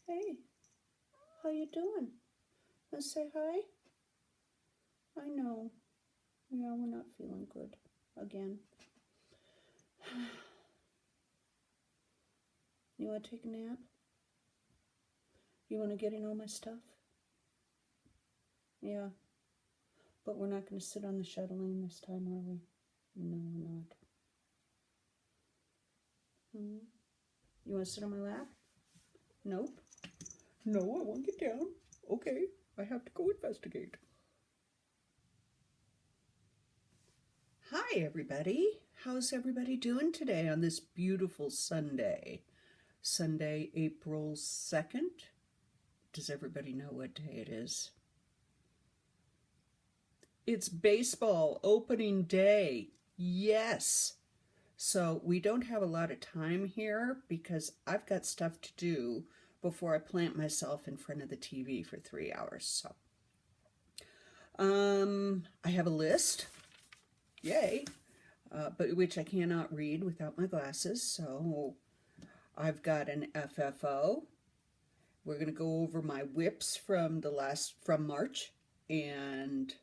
Hey, how you doing? Want to say hi? I know. Yeah, we're not feeling good again. You want to take a nap? You want to get in all my stuff? Yeah, but we're not going to sit on the chatelaine this time, are we? No, we're not. Hmm? You want to sit on my lap? Nope. No, I won't get down. Okay, I have to go investigate. Hi, everybody. How's everybody doing today on this beautiful Sunday? Sunday, April 2nd. Does everybody know what day it is? It's baseball opening day. Yes. So we don't have a lot of time here because I've got stuff to do before I plant myself in front of the TV for 3 hours. So I have a list. Yay. But which I cannot read without my glasses. So I've got an FFO. We're going to go over my whips from March and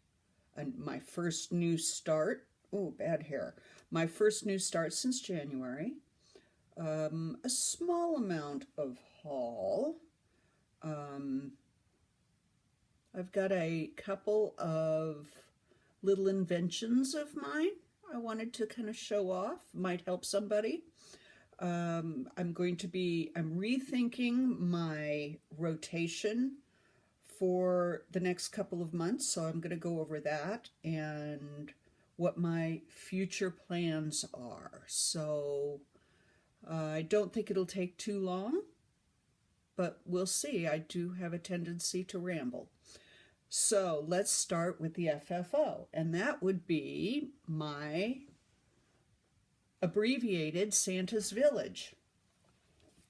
my first new start. Oh, bad hair. My first new start since January. A small amount of haul. I've got a couple of little inventions of mine I wanted to kind of show off. Might help somebody. I'm rethinking my rotation for the next couple of months, so I'm going to go over that and what my future plans are. So I don't think it'll take too long, but we'll see. I do have a tendency to ramble. So let's start with the FFO, and that would be my abbreviated Santa's Village,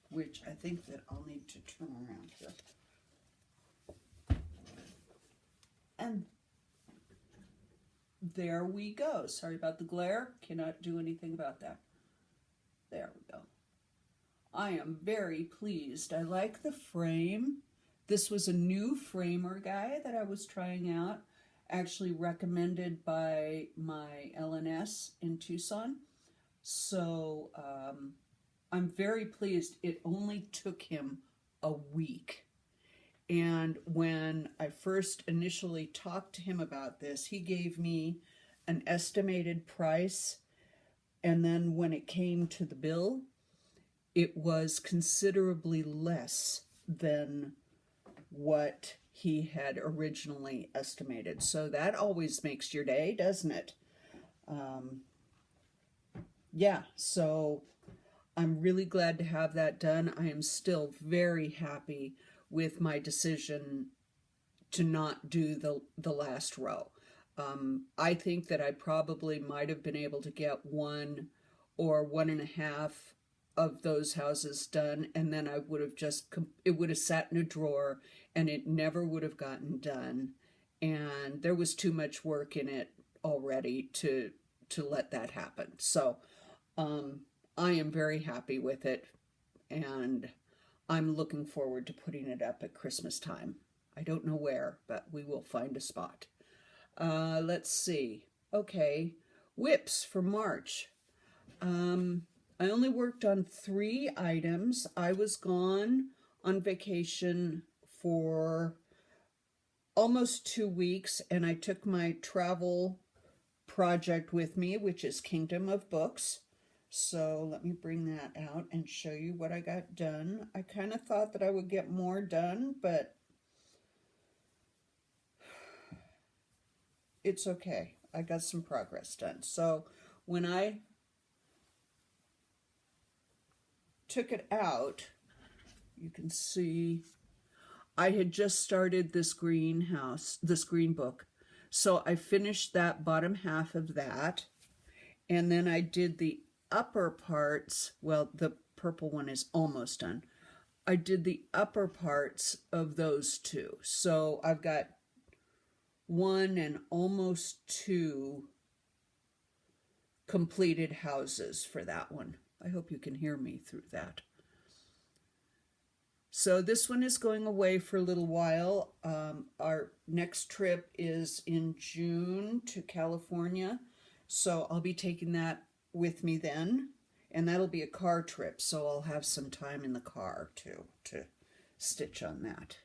which I think that I'll need to turn around here. And there we go. Sorry about the glare. Cannot do anything about that. There we go. I am very pleased. I like the frame. This was a new framer guy that I was trying out, actually recommended by my LNS in Tucson. So I'm very pleased. It only took him a week. And when I first initially talked to him about this, he gave me an estimated price. And then when it came to the bill, it was considerably less than what he had originally estimated. So that always makes your day, doesn't it? Yeah, so I'm really glad to have that done. I am still very happy with my decision to not do the last row. I think that I probably might have been able to get 1 or 1.5 of those houses done, and then I would have it would have sat in a drawer and it never would have gotten done. And there was too much work in it already to let that happen. So I am very happy with it, and I'm looking forward to putting it up at Christmas time. I don't know where, but we will find a spot. Let's see. Okay, whips for March. I only worked on 3 items. I was gone on vacation for almost 2 weeks, and I took my travel project with me, which is Kingdom of Books. So let me bring that out and show you what I got done. I kind of thought that I would get more done, but it's okay. I got some progress done. So when I took it out, you can see I had just started this green book. So I finished that bottom half of that, and then I did the upper parts. Well, the purple one is almost done. I did the upper parts of those 2. So I've got 1 and almost 2 completed houses for that one. I hope you can hear me through that. So this one is going away for a little while. Our next trip is in June to California. So I'll be taking that with me then. And that'll be a car trip. So I'll have some time in the car to stitch on that.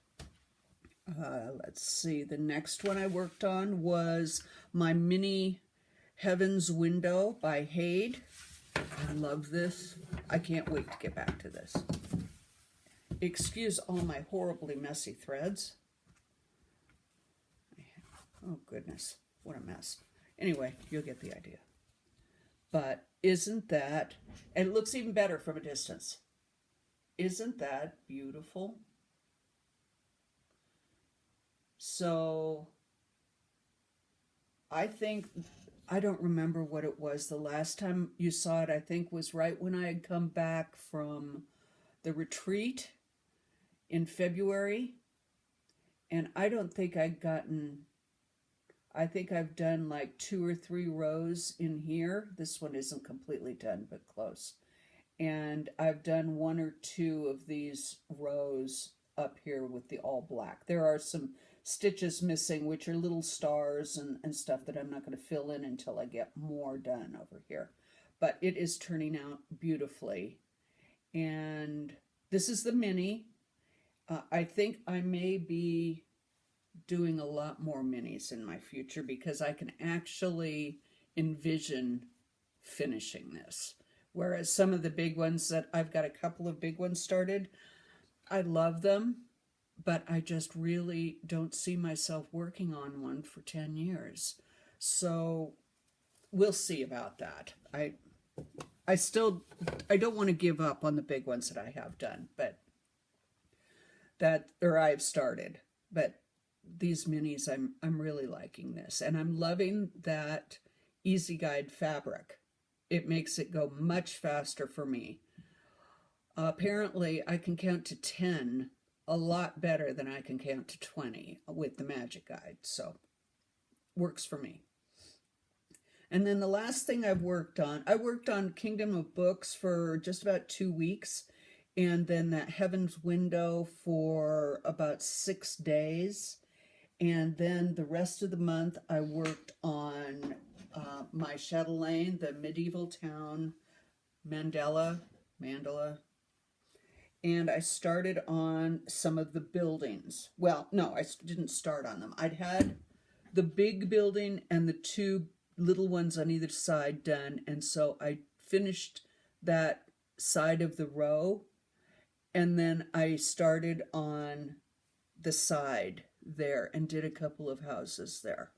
Let's see. The next one I worked on was my mini Heaven's Window by Hayde. I love this. I can't wait to get back to this. Excuse all my horribly messy threads. Oh goodness, what a mess. Anyway, you'll get the idea. But isn't that, and it looks even better from a distance. Isn't that beautiful? So I think, I don't remember what it was. The last time you saw it, I think, was right when I had come back from the retreat in February. And I don't think I'd gotten, I think I've done like 2 or 3 rows in here. This one isn't completely done, but close. And I've done 1 or 2 of these rows up here with the all black. There are some stitches missing, which are little stars and stuff that I'm not going to fill in until I get more done over here. But it is turning out beautifully. And this is the mini. I think I may be doing a lot more minis in my future because I can actually envision finishing this. Whereas some of the big ones that I've got a couple of big ones started, I love them, but I just really don't see myself working on one for 10 years. So we'll see about that. I don't want to give up on the big ones that I have done, but I've started. But these minis, I'm really liking this, and I'm loving that Easy Guide fabric. It makes it go much faster for me. Apparently, I can count to 10 a lot better than I can count to 20 with the Magic Guide, so works for me. And then the last thing I worked on Kingdom of Books for just about 2 weeks, and then that Heaven's Window for about 6 days. And then the rest of the month I worked on my Chatelaine, the medieval town, Mandela. And I started on some of the buildings. Well, no, I didn't start on them. I'd had the big building and the 2 little ones on either side done, and so I finished that side of the row, and then I started on the side there and did a couple of houses there.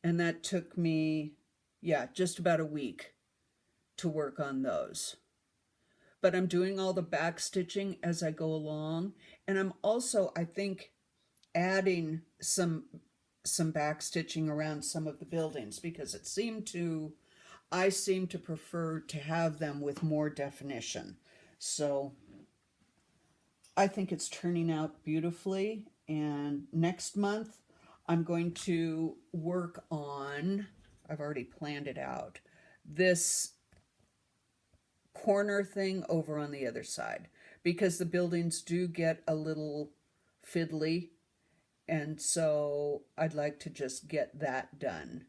And that took me, just about a week to work on those. But I'm doing all the back stitching as I go along, and I'm also, I think, adding some back stitching around some of the buildings because I seem to prefer to have them with more definition. So I think it's turning out beautifully, and next month I'm going to work on, I've already planned it out, this corner thing over on the other side, because the buildings do get a little fiddly, and so I'd like to just get that done.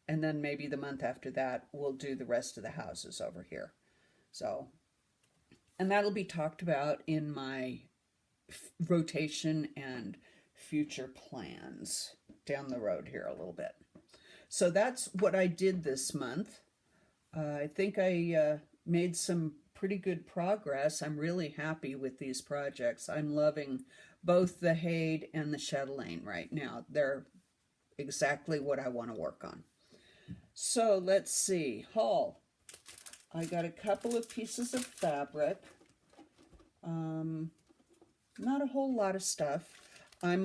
And then maybe the month after that, we'll do the rest of the houses over here. So, and that'll be talked about in my rotation and future plans down the road here a little bit. So that's what I did this month. I think I made some pretty good progress. I'm really happy with these projects. I'm loving both the Hayde and the Chatelaine right now. They're exactly what I want to work on. So let's see, haul. I got a couple of pieces of fabric. Not a whole lot of stuff. I'm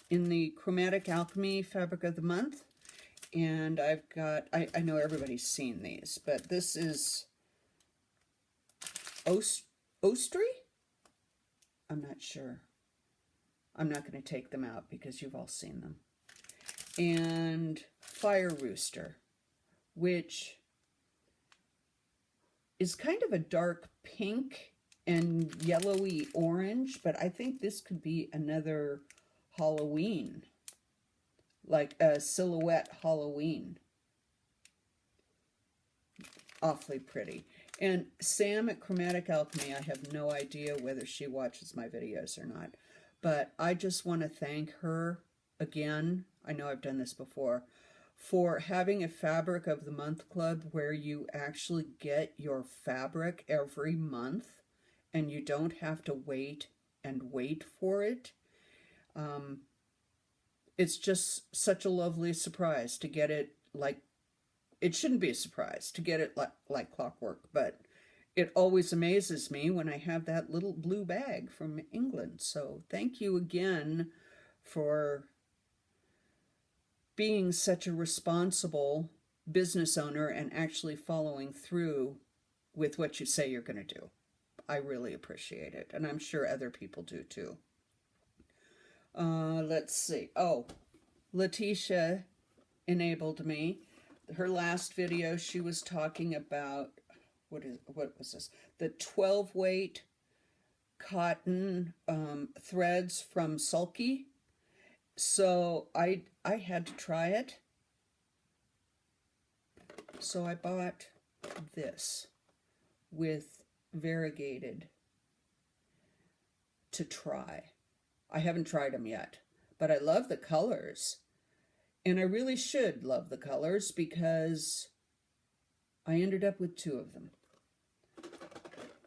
in the Chromatic Alchemy Fabric of the Month, and I've got, I know everybody's seen these, but this is Ostry? I'm not sure. I'm not going to take them out because you've all seen them. And Fire Rooster, which is kind of a dark pink, and yellowy orange, but I think this could be another Halloween, like a silhouette Halloween. Awfully pretty. And Sam at Chromatic Alchemy, I have no idea whether she watches my videos or not, but I just want to thank her again. I know I've done this before, for having a Fabric of the Month club where you actually get your fabric every month and you don't have to wait and wait for it. It's just such a lovely surprise to get it. Like, it shouldn't be a surprise to get it like clockwork, but it always amazes me when I have that little blue bag from England. So thank you again for being such a responsible business owner and actually following through with what you say you're going to do. I really appreciate it, and I'm sure other people do too. Let's see. Oh, Letitia enabled me. Her last video, she was talking about, what was this? The 12 weight cotton threads from Sulky. So I had to try it. So I bought this with variegated to try. I haven't tried them yet, but I love the colors. And I really should love the colors because I ended up with 2 of them.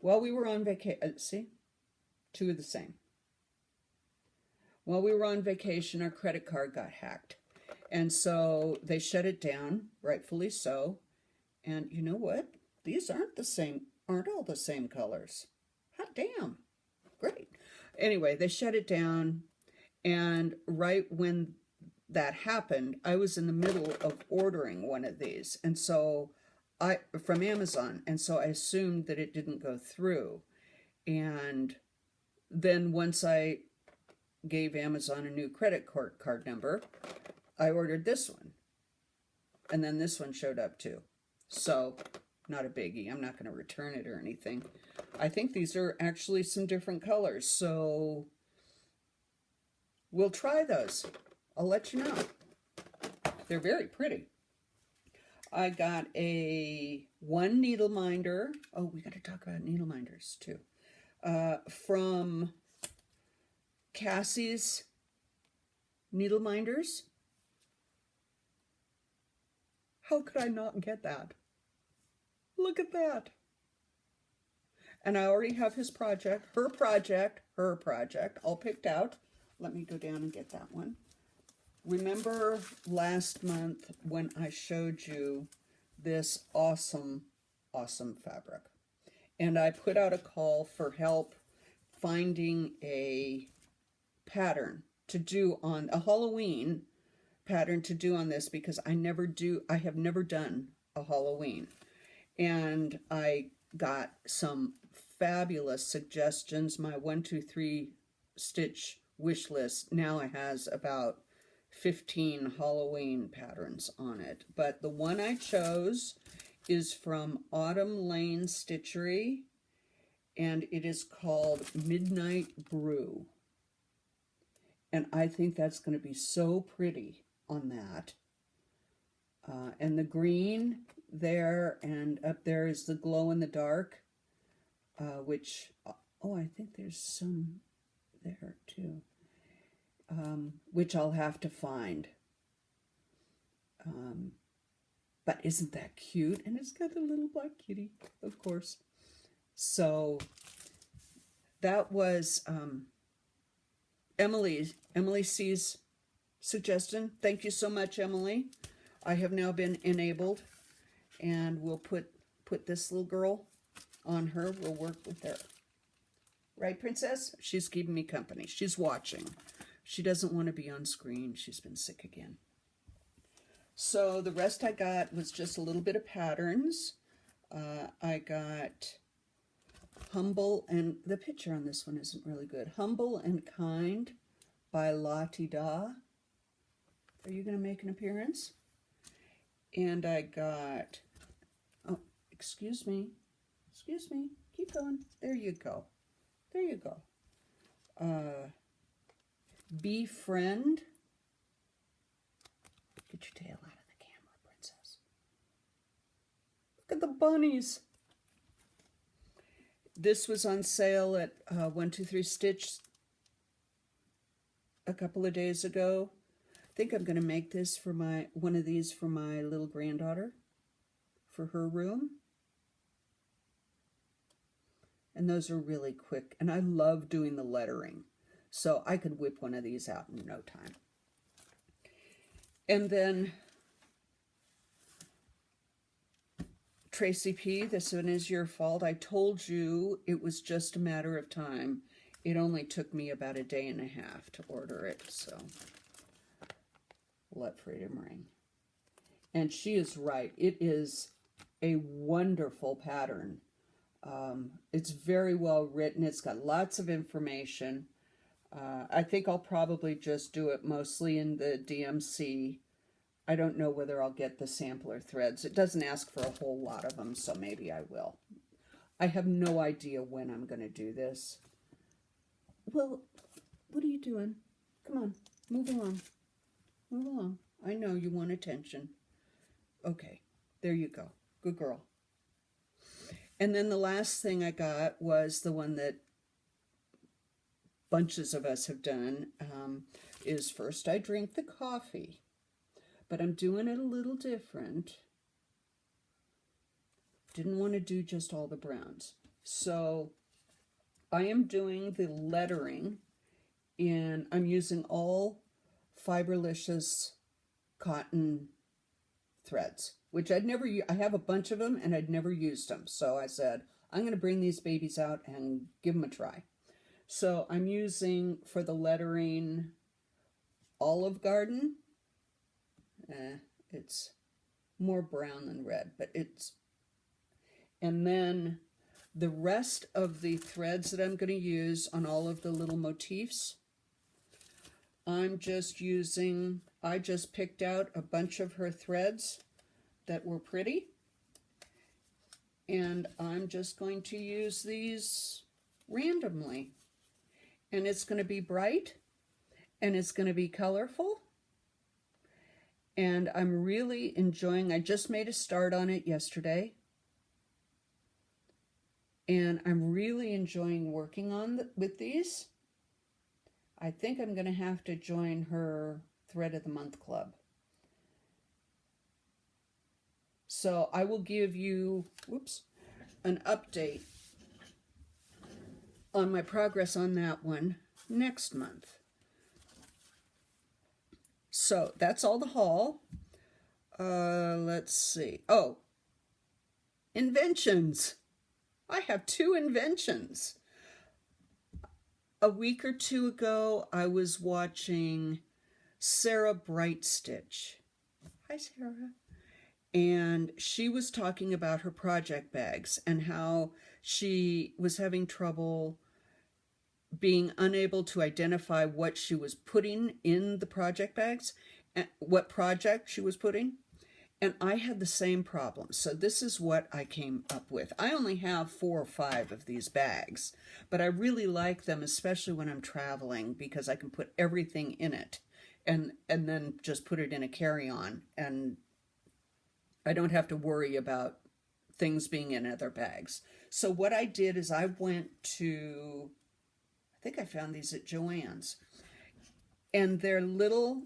While we were on vacation, see? 2 of the same. While we were on vacation, our credit card got hacked. And so they shut it down, rightfully so. And you know what? These aren't all the same colors. Hot damn. Great. Anyway, they shut it down. And right when that happened, I was in the middle of ordering one of these. And so from Amazon. And so I assumed that it didn't go through. And then once I gave Amazon a new credit card number, I ordered this one. And then this one showed up too. So, not a biggie. I'm not going to return it or anything. I think these are actually some different colors. So, we'll try those. I'll let you know. They're very pretty. I got one needle minder. Oh, we got to talk about needle minders too. From Cassie's Needle Minders. How could I not get that? Look at that. And I already have her project all picked out. Let me go down and get that one. Remember last month when I showed you this awesome, awesome fabric? And I put out a call for help finding a pattern to do on a Halloween pattern to do on this, because I have never done a Halloween. And I got some fabulous suggestions. My 1, 2, 3 stitch wish list now has about 15 Halloween patterns on it. But the one I chose is from Autumn Lane Stitchery, and it is called Midnight Brew. And I think that's going to be so pretty on that. And the green there and up there is the glow in the dark, which, oh, I think there's some there too, which I'll have to find. But isn't that cute? And it's got a little black kitty, of course. So that was Emily C's suggestion. Thank you so much, Emily. I have now been enabled, and we'll put this little girl on her. We'll work with her. Right, Princess? She's keeping me company. She's watching. She doesn't want to be on screen. She's been sick again. So the rest I got was just a little bit of patterns. I got Humble, and the picture on this one isn't really good. Humble and Kind by Lottie Da. Are you going to make an appearance? And I got, oh, excuse me, keep going. There you go. There you go. Befriend. Get your tail out of the camera, princess. Look at the bunnies. This was on sale at 123 Stitch a couple of days ago. I think I'm going to make this for one of these for my little granddaughter for her room. And those are really quick. And I love doing the lettering. So I could whip one of these out in no time. And then Tracy P., this one is your fault. I told you it was just a matter of time. It only took me about a day and a half to order it, so let freedom ring. And she is right. It is a wonderful pattern. It's very well written. It's got lots of information. I think I'll probably just do it mostly in the DMC. I don't know whether I'll get the sampler threads. It doesn't ask for a whole lot of them, so maybe I will. I have no idea when I'm going to do this. Well, what are you doing? Come on, move along. Move along. I know you want attention. Okay, there you go. Good girl. And then the last thing I got was the one that bunches of us have done, is first I drink the coffee. But I'm doing it a little different. Didn't want to do just all the browns. So I am doing the lettering in, I'm using all Fiberlicious cotton threads, which I'd never, I have a bunch of them and I'd never used them. So I said, I'm going to bring these babies out and give them a try. So I'm using, for the lettering, Olive Garden. It's more brown than red, but it's, and then the rest of the threads that I'm going to use on all of the little motifs, I'm just using, I just picked out a bunch of her threads that were pretty, and I'm just going to use these randomly. And it's going to be bright, and it's going to be colorful, and I'm really enjoying, I just made a start on it yesterday, and I'm really enjoying working on with these. I think I'm going to have to join her Thread of the Month Club. So I will give you, an update on my progress on that one next month. So that's all the haul. Let's see. Oh, inventions. I have 2 inventions. A week or 2 ago, I was watching Sarah Brightstitch. Hi, Sarah. And she was talking about her project bags and how she was having trouble being unable to identify what she was putting in the project bags and what project she was putting. And I had the same problem. So this is what I came up with. I only have 4 or 5 of these bags, but I really like them, especially when I'm traveling, because I can put everything in it and then just put it in a carry-on, and I don't have to worry about things being in other bags. So what I did is I went to, I think I found these at Joann's, and they're little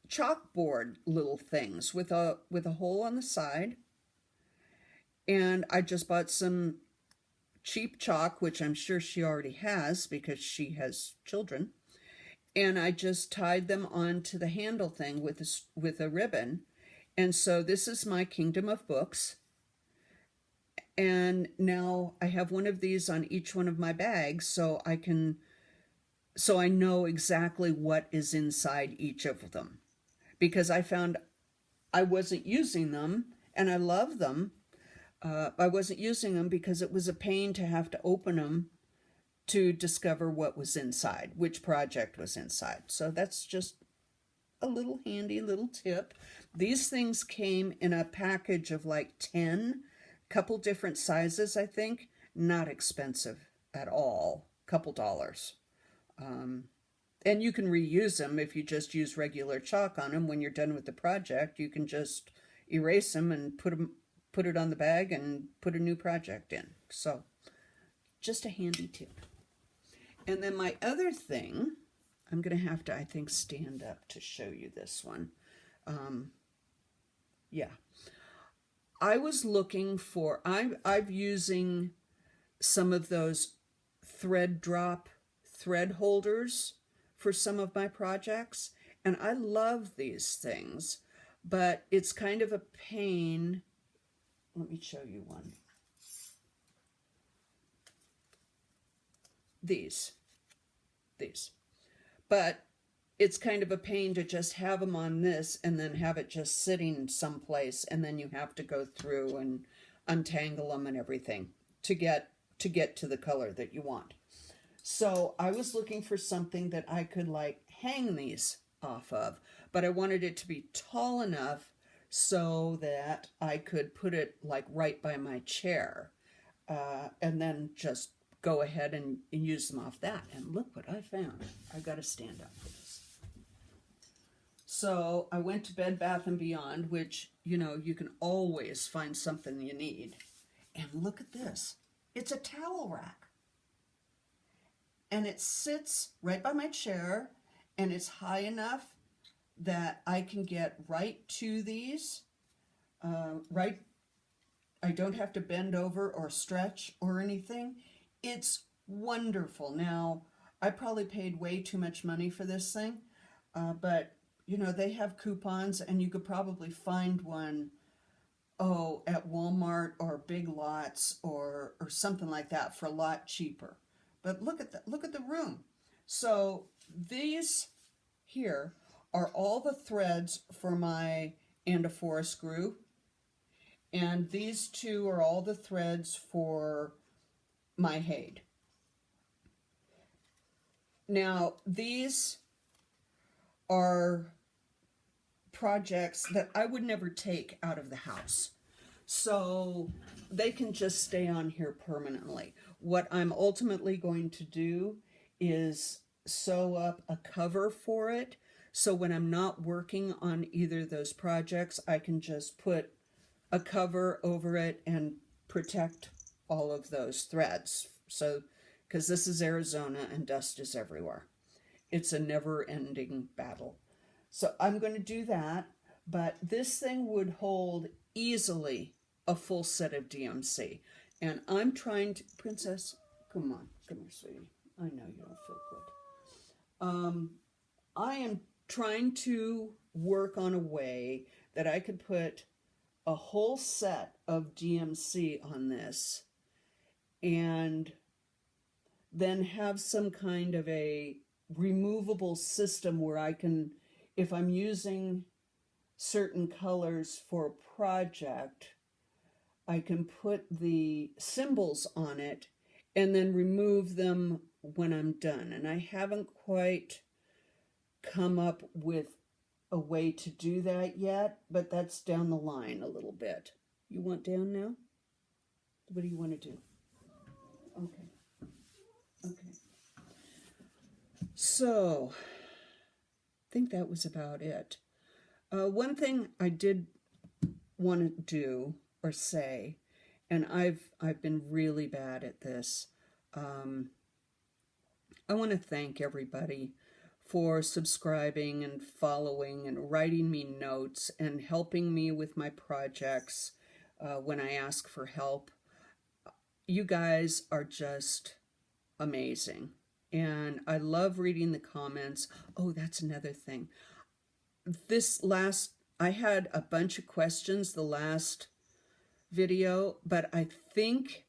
chalkboard little things with a hole on the side. And I just bought some cheap chalk, which I'm sure she already has because she has children. And I just tied them onto the handle thing with a ribbon. And so this is my Kingdom of Books. And now I have one of these on each one of my bags, so I know exactly what is inside each of them. Because I found I wasn't using them, and I love them. I wasn't using them because it was a pain to have to open them to discover what was inside, which project was inside. So that's just a little handy little tip. These things came in a package of like 10, couple different sizes, I think. Not expensive. at all, couple dollars. And you can reuse them if you just use regular chalk on them. When you're done with the project, you can just erase them and put it on the bag and put a new project in. So just a handy tip. And then my other thing, I'm going to have to, I think, stand up to show you this one. Yeah. I was looking for, I'm using some of those thread drop thread holders for some of my projects, and I love these things, but it's kind of a pain. Let me show you one. These. But it's kind of a pain to just have them on this and then have it just sitting someplace, and then you have to go through and untangle them and everything to get to the color that you want. So I was looking for something that I could like hang these off of, but I wanted it to be tall enough so that I could put it like right by my chair, and then just go ahead and use them off that. And look what I found. I got to stand up for this. So I went to Bed Bath & Beyond, which, you know, you can always find something you need. And look at this. It's a towel rack. And it sits right by my chair, and it's high enough that I can get right to these. I don't have to bend over or stretch or anything. It's wonderful. Now, I probably paid way too much money for this thing, but you know, they have coupons, and you could probably find one, at Walmart or Big Lots or something like that for a lot cheaper. But look at the room. So these here are all the threads for my And a Forest Grew, and these two are all the threads for my Hade. Now, these are projects that I would never take out of the house, so they can just stay on here permanently. What I'm ultimately going to do is sew up a cover for it, so when I'm not working on either of those projects, I can just put a cover over it and protect all of those threads. So, because this is Arizona and dust is everywhere. It's a never-ending battle. So I'm going to do that, but this thing would hold easily a full set of DMC. And I'm trying to, Princess, come on, come here, sweetie. I know you don't feel good. I am trying to work on a way that I could put a whole set of DMC on this and then have some kind of a removable system where I can, if I'm using certain colors for a project, I can put the symbols on it and then remove them when I'm done. And I haven't quite come up with a way to do that yet, but that's down the line a little bit. You want down now? What do you want to do? Okay. Okay. So, I think that was about it. One thing I did want to do or say, and I've been really bad at this. I want to thank everybody for subscribing and following and writing me notes and helping me with my projects when I ask for help. You guys are just amazing. And I love reading the comments. Oh, that's another thing. I had a bunch of questions the last video, but I think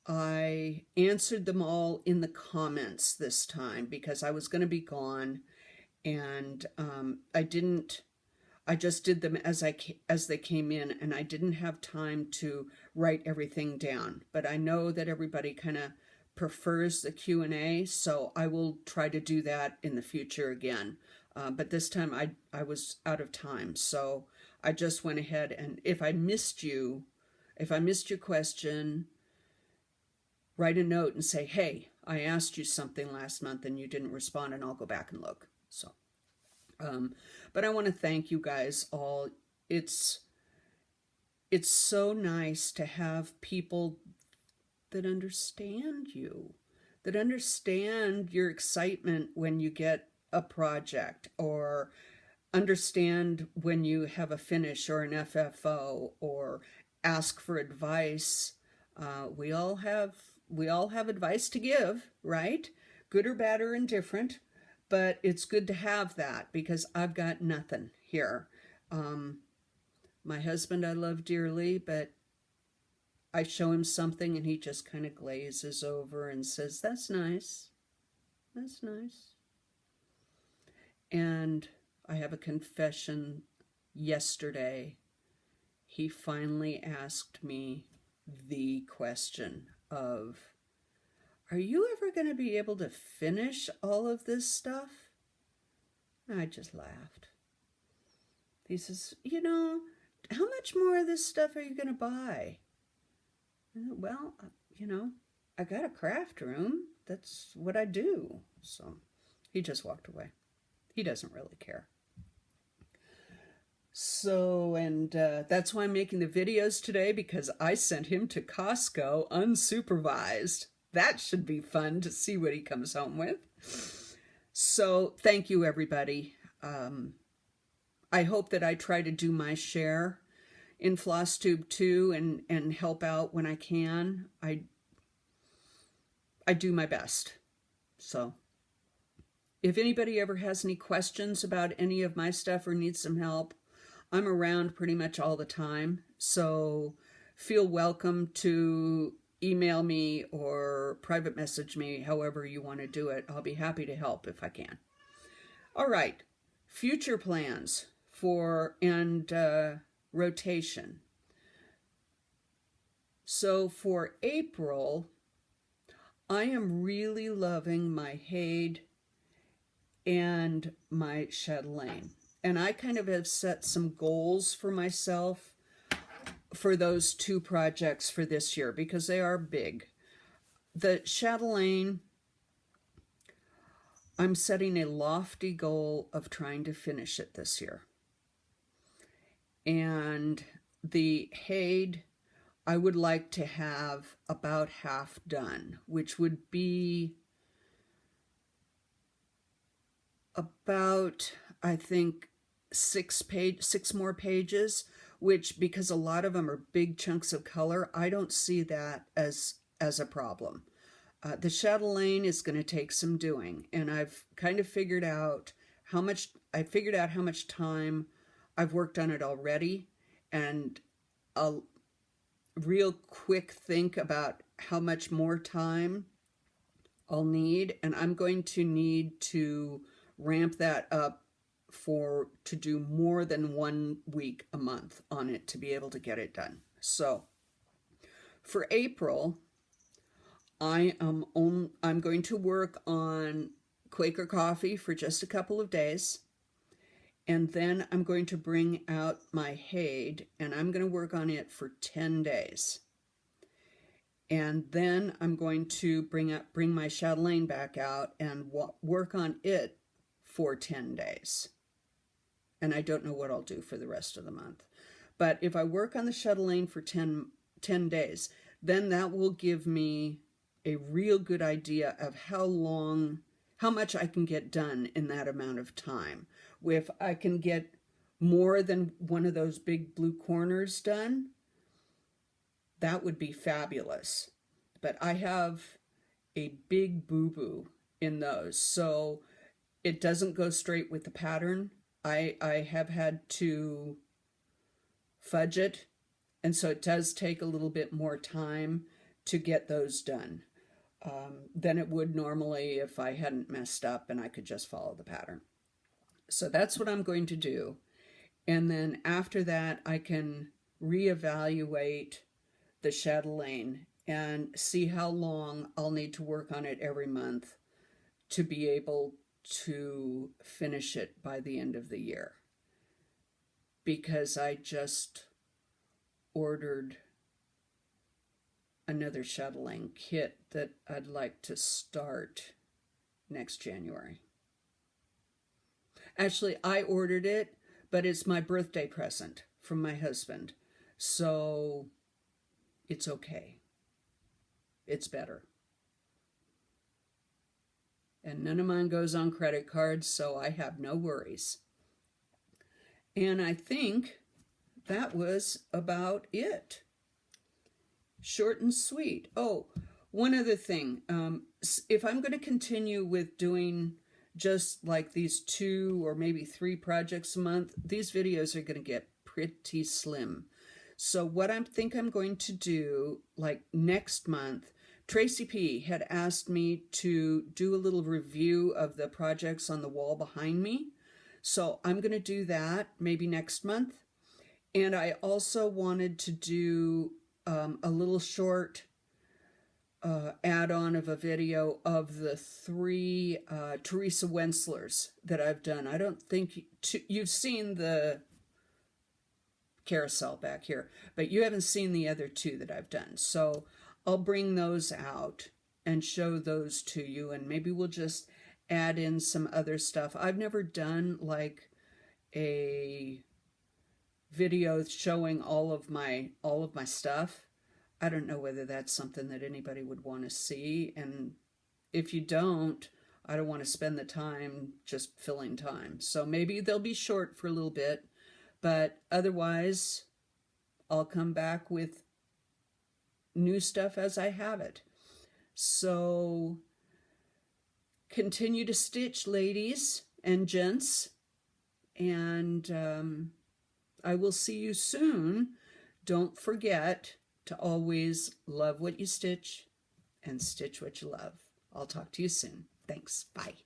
I answered them all in the comments this time because I was going to be gone, and I just did them as they came in, and I didn't have time to write everything down. But I know that everybody kind of prefers the Q&A, so I will try to do that in the future again. But this time I was out of time, so I just went ahead, and if I missed your question, write a note and say, hey, I asked you something last month and you didn't respond, and I'll go back and look. So, but I want to thank you guys all. It's so nice to have people that understand you, that understand your excitement when you get a project, or understand when you have a finish or an FFO, or ask for advice. We all have advice to give, right? Good or bad or indifferent, but it's good to have that, because I've got nothing here. My husband I love dearly, but I show him something and he just kind of glazes over and says, that's nice. That's nice. And I have a confession. Yesterday, he finally asked me the question of, are you ever going to be able to finish all of this stuff? And I just laughed. He says, you know, how much more of this stuff are you going to buy? Well, you know, I got a craft room. That's what I do. So he just walked away. He doesn't really care. So, and that's why I'm making the videos today, because I sent him to Costco unsupervised. That should be fun to see what he comes home with. So thank you, everybody. I hope that I try to do my share in Flosstube too, and help out when I can. I do my best. So if anybody ever has any questions about any of my stuff or needs some help, I'm around pretty much all the time. So feel welcome to email me or private message me, however you want to do it. I'll be happy to help if I can. All right, future plans for rotation. So for April, I am really loving my Hade and my chatelaine. And I kind of have set some goals for myself for those two projects for this year, because they are big. The chatelaine, I'm setting a lofty goal of trying to finish it this year. And the Hade, I would like to have about half done, which would be about, I think, 6 more pages, which, because a lot of them are big chunks of color, I don't see that as a problem. The chatelaine is going to take some doing, and I've kind of figured out how much time I've worked on it already, and a real quick think about how much more time I'll need, and I'm going to need to ramp that up to do more than 1 week a month on it to be able to get it done. So for April, I'm going to work on Quaker coffee for just a couple of days, and then I'm going to bring out my Hade, and I'm going to work on it for 10 days. And then I'm going to bring my chatelaine back out and work on it for 10 days. And I don't know what I'll do for the rest of the month. But if I work on the chatelaine for 10 days, then that will give me a real good idea of how much I can get done in that amount of time. If I can get more than one of those big blue corners done, that would be fabulous. But I have a big boo-boo in those, so it doesn't go straight with the pattern. I have had to fudge it, and so it does take a little bit more time to get those done than it would normally if I hadn't messed up and I could just follow the pattern. So that's what I'm going to do. And then after that, I can reevaluate the chatelaine and see how long I'll need to work on it every month to be able to finish it by the end of the year. Because I just ordered another shuttling kit that I'd like to start next January. Actually, I ordered it, but it's my birthday present from my husband. So it's okay. It's better. And none of mine goes on credit cards, so I have no worries. And I think that was about it. Short and sweet. Oh, one other thing. If I'm going to continue with doing just like these 2 or maybe 3 projects a month, these videos are going to get pretty slim. So what I think I'm going to do, like next month, Tracy P. had asked me to do a little review of the projects on the wall behind me. So I'm going to do that maybe next month. And I also wanted to do a little short add-on of a video of the 3 Teresa Wenslers that I've done. I don't think you've seen the carousel back here, but you haven't seen the other 2 that I've done. So I'll bring those out and show those to you, and maybe we'll just add in some other stuff. I've never done like a video showing all of my stuff. I don't know whether that's something that anybody would want to see, and if you don't, I don't want to spend the time just filling time. So maybe they'll be short for a little bit, but otherwise I'll come back with new stuff as I have it. So continue to stitch, ladies and gents, and I will see you soon. Don't forget to always love what you stitch and stitch what you love. I'll talk to you soon. Thanks. Bye.